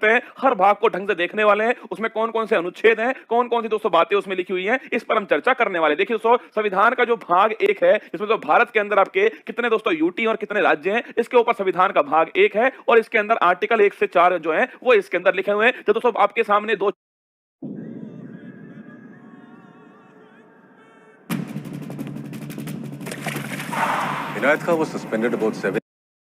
करते हैं, हर भाग को ढंग से देखने वाले हैं, उसमें कौन कौन से अनुच्छेद हैं, कौन कौन सी दोस्तों बातें उसमें लिखी हुई हैं, इस पर हम चर्चा करने वाले। देखिए दोस्तों, संविधान का जो भाग एक है, इसमें तो भारत के अंदर आपके कितने दोस्तों यूटी और कितने राज्य हैं, इसके ऊपर संविधान का भाग एक है और इसके अंदर आर्टिकल 1 से 4 जो है वो इसके अंदर लिखे हुए हैं। तो दोस्तों आपके सामने दो Inayat Khan was suspended about 7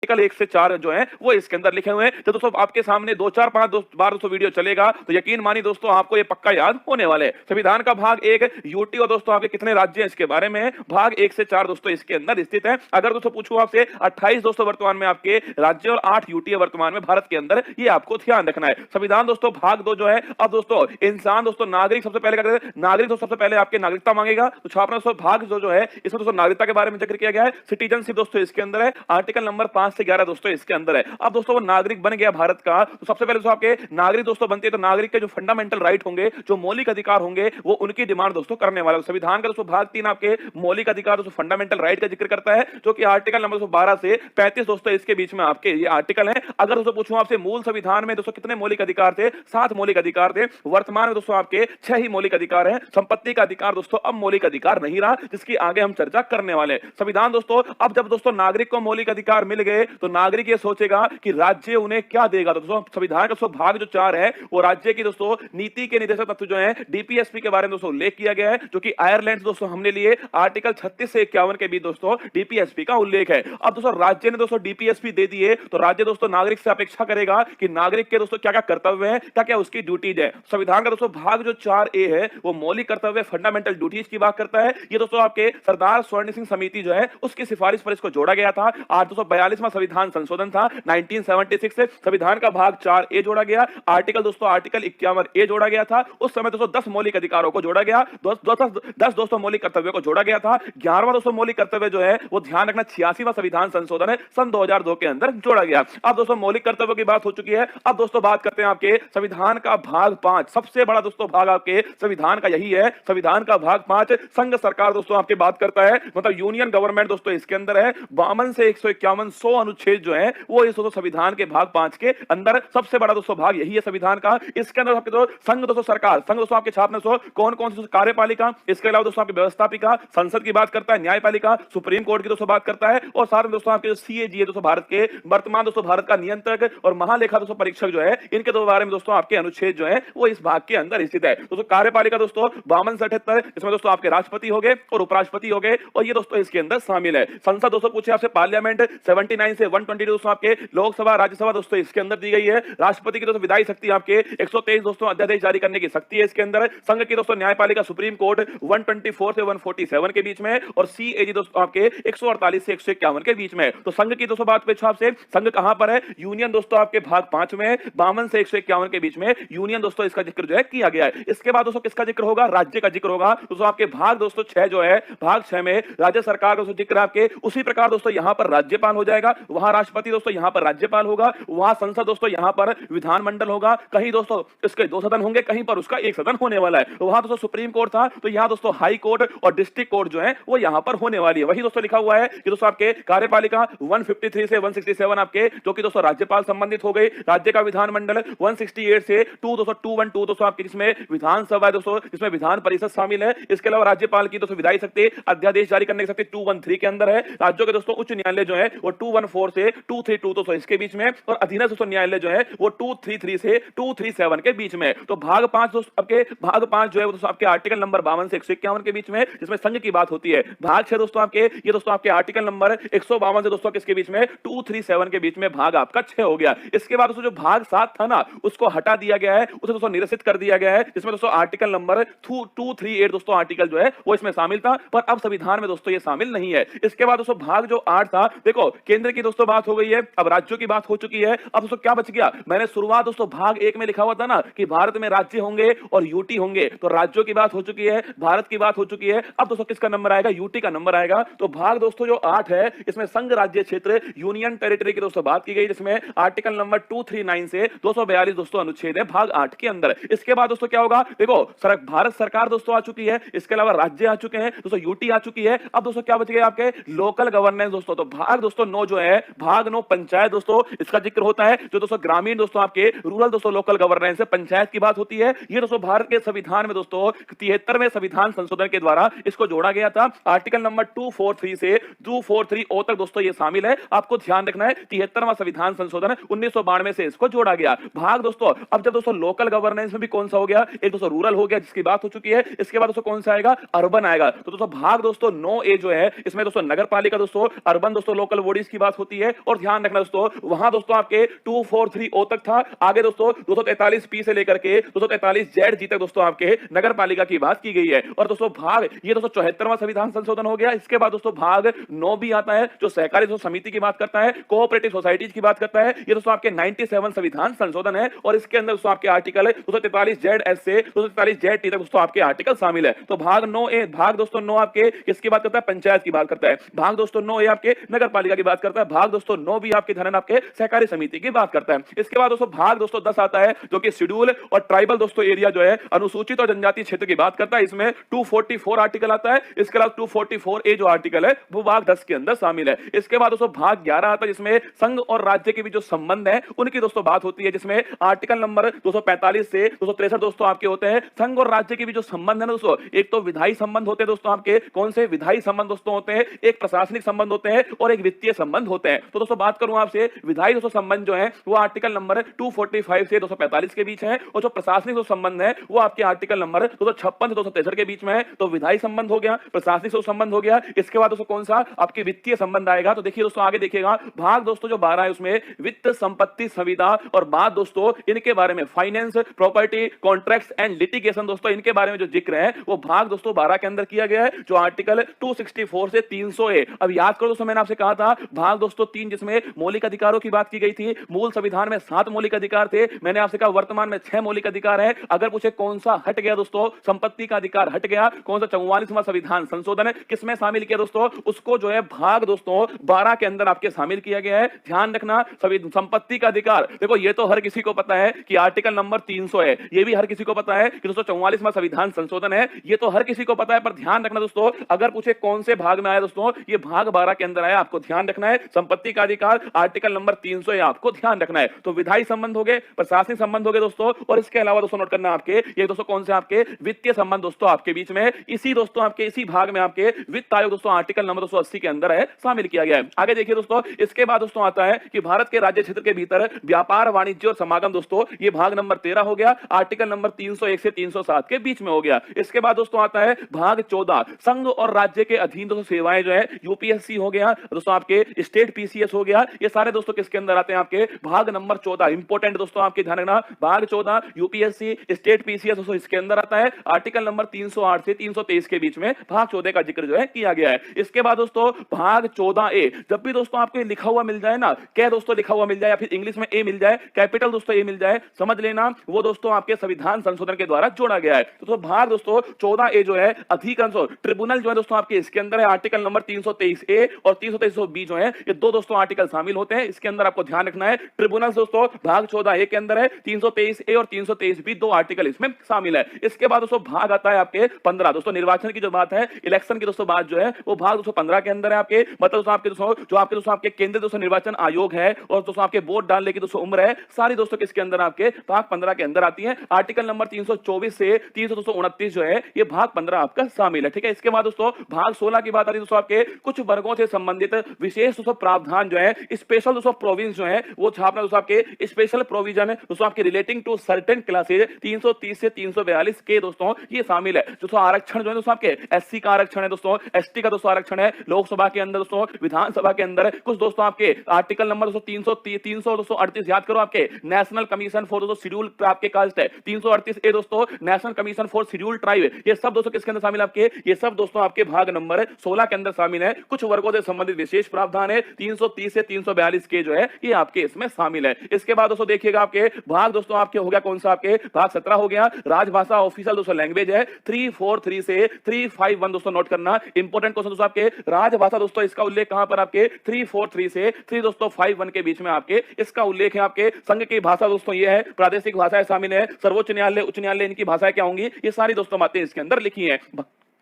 article 1 से 4 जो है वो इसके अंदर लिखे हुए हैं। तो दोस्तों आपके सामने 2 4 5 बार दोस्तों वीडियो चलेगा तो यकीन मानिए दोस्तों आपको ये पक्का याद होने वाले। संविधान का भाग 1 यूटी और दोस्तों आपके कितने राज्य हैं इसके बारे में, भाग 1 से 4 दोस्तों इसके अंदर स्थित है। अगर दोस्तों पूछूं आपसे 28 दोस्तों वर्तमान में आपके राज्य और 8 यूटी है वर्तमान में भारत के अंदर, ये आपको ध्यान रखना है। संविधान दोस्तों भाग 2 जो है, अब दोस्तों इंसान दोस्तों नागरिक सबसे पहले क्या करते हैं, नागरिक दोस्तों सबसे पहले आपके नागरिकता मांगेगा। तो छापना दोस्तों भाग जो है इसमें दोस्तों नागरिकता के बारे में जिक्र किया गया है, सिटीजनशिप दोस्तों इसके अंदर है, आर्टिकल नंबर 5 से 11 दोस्तों इसके अंदर है। अब दोस्तों वो नागरिक बन गया भारत का, तो सबसे पहले दोस्तों आपके नागरिक दोस्तों बनते हैं, तो नागरिक के जो फंडामेंटल राइट होंगे, जो मौलिक अधिकार होंगे, वो उनकी डिमांड दोस्तों करने वाला। संविधान का दोस्तों भाग 3 आपके मौलिक अधिकार दोस्तों फंडामेंटल राइट का जिक्र करता है, जो कि आर्टिकल नंबर 12 से 35 दोस्तों इसके बीच में आपके ये आर्टिकल है। अगर दोस्तों पूछूं आपसे मूल संविधान में दोस्तों कितने मौलिक अधिकार थे, 7 मौलिक अधिकार थे। वर्तमान में दोस्तों आपके 6 ही मौलिक अधिकार हैं। संपत्ति का अधिकार दोस्तों अब मौलिक अधिकार नहीं रहा, जिसकी आगे हम चर्चा करने वाले। संविधान दोस्तों अब जब दोस्तों नागरिक को मौलिक अधिकार मिल गए तो नागरिक ये सोचेगा कि राज्य उन्हें क्या देगा। तो दोस्तों संविधान का भाग जो 4 है वो राज्य की दोस्तों नीति के निर्देशक तत्व जो है डीपीएसपी के बारे में दोस्तों उल्लेख किया गया है, जो कि आयरलैंड दोस्तों हमने लिए आर्टिकल 36 से 51 के बीच दोस्तों डीपीएसपी का उल्लेख है। अब दोस्तों राज्य ने दोस्तों डीपीएसपी दे दिए तो राज्य दोस्तों नागरिक से अपेक्षा करेगा कि नागरिक के दोस्तों क्या क्या कर्तव्य है, क्या क्या उसकी ड्यूटीज है। संविधान का दोस्तों भाग जो 4A है वो मौलिक कर्तव्य फंडामेंटल ड्यूटीज की बात करता है। ये दोस्तों आपके सरदार स्वर्ण सिंह समिति जो है उसकी सिफारिश पर इसको जोड़ा गया था। 842वां संविधान संशोधन था 1976 से संविधान का भाग 4A जोड़ा गया। आर्टिकल 51A जोड़ा गया था। उस समय दोस्तों 10 मौलिक अधिकारों को जोड़ा गया, 10 दोस्तों मौलिक कर्तव्यों को जोड़ा गया था। 11वां दोस्तों मौलिक कर्तव्य जो है वो ध्यान रखना 86वां संविधान संशोधन है सन 2002 के अंदर जोड़ा गया। अब दोस्तों मौलिक कर्तव्यों की बात हो चुकी है। अब दोस्तों बात करते हैं आपके संविधान का भाग 5, सबसे बड़ा दोस्तों भाग आपके संविधान का यही है। संविधान का भाग 5 संघ सरकार दोस्तों आपके बात करता है, मतलब यूनियन गवर्नमेंट दोस्तों इसके अंदर है। 52 से 151 100 अनुच्छेद जो है वो इस दोस्तों संविधान के भाग 5 के अंदर सबसे बड़ा दोस्तों भाग यही है संविधान का। इसके अंदर आपके दोस्तों संघ दोस्तों सरकार, संघ दोस्तों आपके छापने दोस्तों कौन कौन सी कार्यपालिका, इसके अलावा दोस्तों आपकी व्यवस्थापिका, संसद की बात करता है, न्यायपालिका, सुप्रीम कोर्ट की दोस्तों बात करता है, और साथ में दोस्तों आपके जो सीएजी है दोस्तों भारत के वर्तमान दोस्तों भारत का नियंत्रक और महालेखा दोस्तों परीक्षक जो है, इनके दो बारे में दोस्तों आपके अनुच्छेद जो है वो इस भाग के अंदर स्थित है। दोस्तों कार्यपालिका दोस्तों 52 से 78, इसमें दोस्तों आपके राष्ट्रपति हो गए और उपराष्ट्रपति हो गए, और ये दोस्तों इसके अंदर शामिल है। संसद दोस्तों पूछे आपसे पार्लियामेंट 79 से 122 दोस्तों आपके लोकसभा राज्यसभा दोस्तों इसके अंदर दी गई है। राष्ट्रपति की दोस्तों विधायी शक्ति आपके 123 दोस्तों अध्यादेश जारी करने की शक्ति है इसके अंदर। संघ की दोस्तों न्यायपालिका सुप्रीम कोर्ट 124 से 147 के बीच में, और सीएजी दोस्तों आपके 148 से 151 के बीच में। तो संघ की दोस्तों बात पे आपसे संघ कहां पर है, यूनियन दोस्तों आपके भाग 5 में 52 से 151 के बीच में यूनियन दोस्तों इसका जिक्र जो है किया गया है। इसके बाद दोस्तों किसका जिक्र होगा, राज्य का जिक्र होगा। दोस्तों आपके भाग दोस्तों 6 जो है, भाग 6 में राज्य सरकार का दोस्तों जिक्र आपके उसी प्रकार दोस्तों यहां पर राज्यपाल हो जाएगा, वहां राष्ट्रपति दोस्तों यहां पर राज्यपाल होगा, वहां संसद दोस्तों यहां पर विधानमंडल होगा। कहीं दोस्तों इसके 2 सदन होंगे, कहीं पर उसका 1 सदन होने वाला है। वहां दोस्तों सुप्रीम कोर्ट था, तो यहां दोस्तों हाई कोर्ट और डिस्ट्रिक्ट कोर्ट जो है वो यहां पर होने वाली है। वही दोस्तों लिखा हुआ है कि दोस्तों आपके कार्यपालिका 153 से 167 आपके जो कि दोस्तों राज्यपाल संबंधित हो गई। राज्य का विधानमंडल 168 से 212 दोस्तों आपके जिसमें विधानसभा दोस्तों जिसमें विधान परिषद शामिल है। इसके अलावा राज्यपाल की दोस्तों विधायी शक्ति अध्यादेश जारी करने की शक्ति 213 के अंदर है। राज्यों के दोस्तों उच्च न्यायालय जो है वो 214 से 232 दोस्तों इसके बीच में, और अधीनस्थ दोस्तों न्यायालय जो है वो 233 से 237 के बीच में। तो भाग 5 दोस्तों आपके भाग 5 जो है वो दोस्तों आपके आर्टिकल नंबर 52 से 151 के बीच में, जिसमें संघ की बात होती है। भाग 6 दोस्तों आपके ये दोस्तों आपके आर्टिकल नंबर 152 से दोस्तों किसके बीच में 237 के बीच में भाग आपका 6 हो गया। इसके बाद दोस्तों जो भाग 7 था ना उसको हटा दिया गया है, उसे दोस्तों निरसित कर दिया गया है, जिसमें दोस्तों आर्टिकल नंबर 238 दोस्तों आर्टिकल जो है वो इसमें शामिल था, पर अब संविधान में दोस्तों ये शामिल नहीं है। इसके बाद दोस्तों भाग जो 8 था, देखो केंद्र की दोस्तों बात हो गई है, अब राज्यों की बात हो चुकी है। अब दोस्तों क्या बच गया, मैंने शुरुआत दोस्तों भाग 1 में लिखा हुआ था ना कि भारत में राज्य होंगे और यूटी होंगे, तो राज्यों की बात हो चुकी है, भारत की बात हो चुकी है। अब दोस्तों किसका नंबर आएगा, यूटी का नंबर आएगा। तो भाग दोस्तों जो 8 है इसमें संघ राज्य क्षेत्र यूनियन टेरिटरी की दोस्तों बात की गई, जिसमें आर्टिकल नंबर 239 से 242 दोस्तों अनुच्छेद है भाग 8 के अंदर। इसके बाद दोस्तों क्या होगा, देखो भारत सरकार दोस्तों आ चुकी है, इसके अलावा राज्य आ चुके हैं दोस्तों, यूटी आ चुकी है। अब दोस्तों क्या बच गए आपके लोकल गवर्नेंस दोस्तों। तो भाग दोस्तों 9 जो है है भाग 9 पंचायत दोस्तों इसका जिक्र होता है, जो दोस्तों ग्रामीण दोस्तों आपके रूरल दोस्तों लोकल गवर्नेंस है, पंचायत की बात होती है। ये दोस्तों भारत के संविधान में दोस्तों 73वें संविधान संशोधन के द्वारा इसको जोड़ा गया था। आर्टिकल नंबर 243 से 243 ओ तक दोस्तों ये शामिल है, आपको ध्यान रखना है। 73वां संविधान संशोधन 1992 से इसको जोड़ा गया। भाग दोस्तों अब जब दोस्तों लोकल गवर्नेंस में भी कौन सा हो गया, एक दोस्तों रूरल हो गया जिसकी बात हो चुकी है, इसके बाद दोस्तों कौन सा आएगा, अर्बन आएगा। तो दोस्तों भाग दोस्तों 9A जो है इसमें दोस्तों नगर पालिका दोस्तों, अर्बन दोस्तों लोकल बॉडीज की बात होती है। और ध्यान रखना दोस्तों वहां दोस्तों आपके 243O तक था, आगे दोस्तों 243P से लेकर के 243ZG तक दोस्तों आपके नगर पालिका की बात की गई है। और दोस्तों भाग ये दोस्तों 74वां संविधान संशोधन हो गया। इसके बाद दोस्तों भाग 9B आता है जो सहकारी दोस्तों समिति की बात करता है, कोऑपरेटिव सोसाइटीज की बात करता है। ये दोस्तों आपके 97 संविधान संशोधन है और इसके अंदर दोस्तों आपके आर्टिकल 243ZS से 243ZT तक दोस्तों आपके आर्टिकल शामिल है। तो भाग 9A भाग दोस्तों 9 आपके किसकी बात करता है, पंचायत की बात करता है। भाग दोस्तों 9A आपके नगर पालिका की बात करता है। भाग दोस्तों 9B आपके ध्यान आपके सहकारी समिति की बात करता है। इसके बाद दोस्तों भाग दोस्तों 10 आता है जो कि शेड्यूल और ट्राइबल दोस्तों एरिया जो है अनुसूचित और जनजातीय क्षेत्र की बात करता है। इसमें 244 आर्टिकल आता है। इसके अलावा 244A जो आर्टिकल है वो भाग 10 के अंदर शामिल है। इसके बाद दोस्तों भाग 11 आता है जिसमें संघ और राज्य के भी जो संबंध है उनकी दोस्तों बात होती है, जिसमें आर्टिकल नंबर 245 से 263 दोस्तों आपके होते हैं संघ और राज्य के भी जो संबंध है दोस्तों, एक तो विधायी संबंध होते हैं दोस्तों आपके, कौन से विधायी संबंध दोस्तों होते हैं, एक प्रशासनिक संबंध होते हैं और एक वित्तीय संबंध होते हैं। तो दोस्तों बात करूं आपसे विधायी दोस्तों संबंध जो है वो आर्टिकल नंबर 245 से 245 के बीच है और जो प्रशासनिक संबंध है वो आपके आर्टिकल नंबर 256 से 263 के बीच में है। तो विधायी संबंध हो गया, प्रशासनिक संबंध हो गया। इसके बाद दोस्तों कौन सा आपके वित्तीय संबंध आएगा, तो देखिए दोस्तों आगे देखिएगा भाग दोस्तों जो 12 है उसमें वित्त, संपत्ति, संविदा और बात दोस्तों इनके बारे में finance, property, contracts and litigation दोस्तों इनके बारे में जो जिक्र है वो भाग दोस्तों 12 के अंदर किया गया है, जो आर्टिकल 264 से 300A। अब याद करो दोस्तों मैंने आपसे कहा था भाग दोस्तों 3 जिसमें मौलिक अधिकारों की बात की गई थी। मूल संविधान में 7 मौलिक अधिकार थे, मैंने आपसे कहा वर्तमान में 6 मौलिक अधिकार है। अगर पूछे कौन सा हट गया दोस्तों, संपत्ति का अधिकार हट गया, कौन सा 44वां संविधान संशोधन है किसमें शामिल किया दोस्तों, उसको जो है भाग दोस्तों 12 के अंदर आपके शामिल किया गया है। ध्यान रखना संपत्ति का अधिकार, देखो ये तो हर किसी को पता है कि आर्टिकल नंबर 300 है, ये भी हर किसी को पता है कि दोस्तों 44वां संविधान संशोधन है, ये तो हर किसी को पता है। पर ध्यान रखना दोस्तों अगर पूछे कौन से भाग में आया दोस्तों, ये भाग 12 के अंदर आया, आपको ध्यान रखना है। संपत्ति का अधिकार आर्टिकल नंबर 300 है, आपको ध्यान रखना है। तो विधायी संबंध हो गए, प्रशासनिक संबंध हो गए दोस्तों, और इसके अलावा दोस्तों नोट करना आपके ये दोस्तों कौन से आपके वित्तीय संबंध दोस्तों आपके बीच में इसी दोस्तों आपके इसी भाग में आपके वित्त आयोग दोस्तों आर्टिकल नंबर 280 के अंदर है शामिल किया गया है। आगे देखिए दोस्तों इसके बाद दोस्तों आता है कि भारत के राज्य क्षेत्र के भीतर व्यापार, वाणिज्य और समागम दोस्तों, ये भाग नंबर 13 हो गया, आर्टिकल नंबर 301 से 307 के बीच में हो गया। इसके बाद दोस्तों आता है भाग 14 संघ और राज्य के अधीन दोस्तों सेवाएं जो है, यूपीएससी हो गया दोस्तों, आपके स्टेट पीसीएस हो गया, ये सारे दोस्तों किसके अंदर आते हैं आपके भाग नंबर 14। इंपोर्टेंट दोस्तों आपके ध्यान रखना, भाग 14 यूपीएससी स्टेट पीसीएस दोस्तों इसके अंदर आता है, आर्टिकल नंबर 308 से 323 के बीच में भाग 14 का जिक्र जो है किया गया है। इसके बाद दोस्तों भाग 14A, जब भी दोस्तों आपको लिखा हुआ मिल जाए ना, क्या दोस्तों लिखा हुआ मिल जाए या फिर इंग्लिश में ए मिल जाए, कैपिटल दोस्तों ए मिल जाए, समझ लेना वो दोस्तों आपके संविधान संशोधन के द्वारा जोड़ा गया है। तो भाग दोस्तों 14A जो है अधिकांश ट्रिब्यूनल जो है दोस्तों आपके इसके अंदर है, आर्टिकल नंबर 323A और 323B जो है ये दो दोस्तों आर्टिकल शामिल होते हैं। इसके अंदर आपको ध्यान रखना है ट्रिब्यूनल दोस्तों भाग 14A के अंदर है, 323A और 323B दो आर्टिकल इसमें शामिल है। इसके बाद दोस्तों भाग आता है आपके 15 दोस्तों, निर्वाचन की जो बात है, इलेक्शन की दोस्तों बात जो है वो भाग दोस्तों 15 के अंदर है आपके, मतलब दोस्तों आपके दोस्तों जो आपके दोस्तों आपके केंद्रीय दोस्तों निर्वाचन आयोग है और दोस्तों आपके वोट डालने की दोस्तों उम्र है, सारी दोस्तों किसके अंदर आपके भाग 15 के अंदर आती है। आर्टिकल नंबर 324 से 329 जो है ये भाग 15 आपका शामिल है, ठीक है। इसके बाद दोस्तों भाग 16 की बात आ रही है दोस्तों आपके कुछ वर्गों से संबंधित विशेष दोस्तों प्रावधान जो है, स्पेशल दोस्तों प्रोविंस जो है वो छापना दोस्तों आपके स्पेशल प्रोविजन दोस्तों आपके रिलेटिंग टू सर्टेन क्लासेज 330 से 342 के दोस्तों ये शामिल है। दोस्तों आरक्षण जो है दोस्तों आपके एससी का आरक्षण है दोस्तों, एसटी का दोस्तों आरक्षण है, लोकसभा के अंदर दोस्तों, विधानसभा के अंदर कुछ दोस्तों आपके आर्टिकल नंबर दोस्तों 338 याद करो आपके नेशनल कमीशन फॉर दोस्तों शेड्यूल आपके कास्ट है, 338A दोस्तों national commission for schedule tribe, ये सब दोस्तों किसके अंदर शामिल आपके, ये सब दोस्तों आपके भाग नंबर 16 के अंदर शामिल है। कुछ वर्गों से संबंधित विशेष प्रावधान है 330 से 342 के जो है ये आपके इसमें शामिल है। इसके बाद दोस्तों देखिएगा आपके भाग दोस्तों आपके हो गया कौन सा आपके भाग 17 हो गया, राजभाषा ऑफिशियल दोस्तों लैंग्वेज है, 343 से 351 दोस्तों नोट करना, इंपोर्टेंट क्वेश्चन दोस्तों आपके राजभाषा दोस्तों इसका उल्लेख कहां पर आपके 343 से 3 दोस्तों 51 के बीच में आपके इसका उल्लेख है। आपके संघ की भाषा दोस्तों ये है, प्रादेशिक भाषाएं शामिल है, सर्वोच्च न्यायालय, उच्च न्यायालय इनकी भाषाएं क्या होंगी, ये सारी दोस्तों बातें इसके अंदर लिखी है।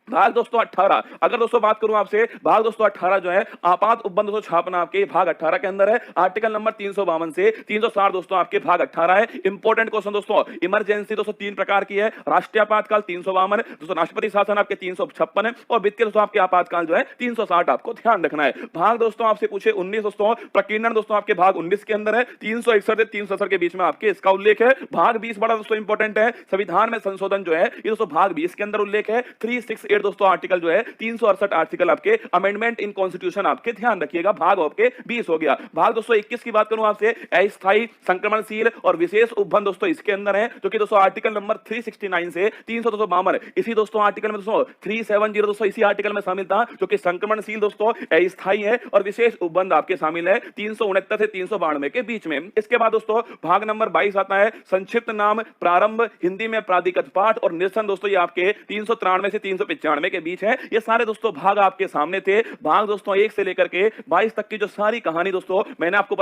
भाग दोस्तों 18, अगर दोस्तों बात करूं आपसे, भाग दोस्तों 18 जो है आपात उपबंध दोस्तों छापना आपके भाग 18 के अंदर है। आर्टिकल नंबर 352 से 360 दोस्तों आपके भाग 18 है। इंपॉर्टेंट क्वेश्चन दोस्तों, इमरजेंसी दोस्तों 3 प्रकार की है, राष्ट्रीय आपातकाल 352 दोस्तों, राष्ट्रपति शासन आपके 356 है और वित्तीय दोस्तों आपके आपातकाल जो है 360 आपको ध्यान रखना है। भाग दोस्तों आपसे पूछे 19 दोस्तों, प्रकीर्णन दोस्तों आपके भाग 19 के अंदर है, 361 से 367 के बीच में आपके इसका उल्लेख है। भाग 20 बड़ा दोस्तों इंपॉर्टेंट है, संविधान में संशोधन जो है ये दोस्तों भाग 20 के अंदर उल्लेख है। 368 दोस्तों आर्टिकल जो है 368 आर्टिकल आपके अमेंडमेंट इन कॉन्स्टिट्यूशन आपके ध्यान रखिएगा, भाग आपके 20 हो गया। भाग दोस्तों 21 की बात करूं आपसे, अस्थायी संक्रमणशील और विशेष उपबंध दोस्तों इसके अंदर है, जो कि दोस्तों आर्टिकल नंबर 369 से 352 इसी दोस्तों आर्टिकल में दोस्तों 370 दोस्तों इसी आर्टिकल में शामिल था, जो कि संक्रमणशील दोस्तों अस्थायी है और विशेष उपबंध आपके शामिल है 369 से 392 के बीच में। इसके बाद दोस्तों भाग नंबर 22 आता है, संक्षिप्त नाम प्रारंभ, हिंदी में प्राधिकृत पाठ और निरसन दोस्तों ये आपके 393 से 395 के बीच है। ये सारे दोस्तों भाग आपके सामने थे। भाग दोस्तों 1 से लेकर के 22 तक की जो सारी कहानी दोस्तों मैंने आपको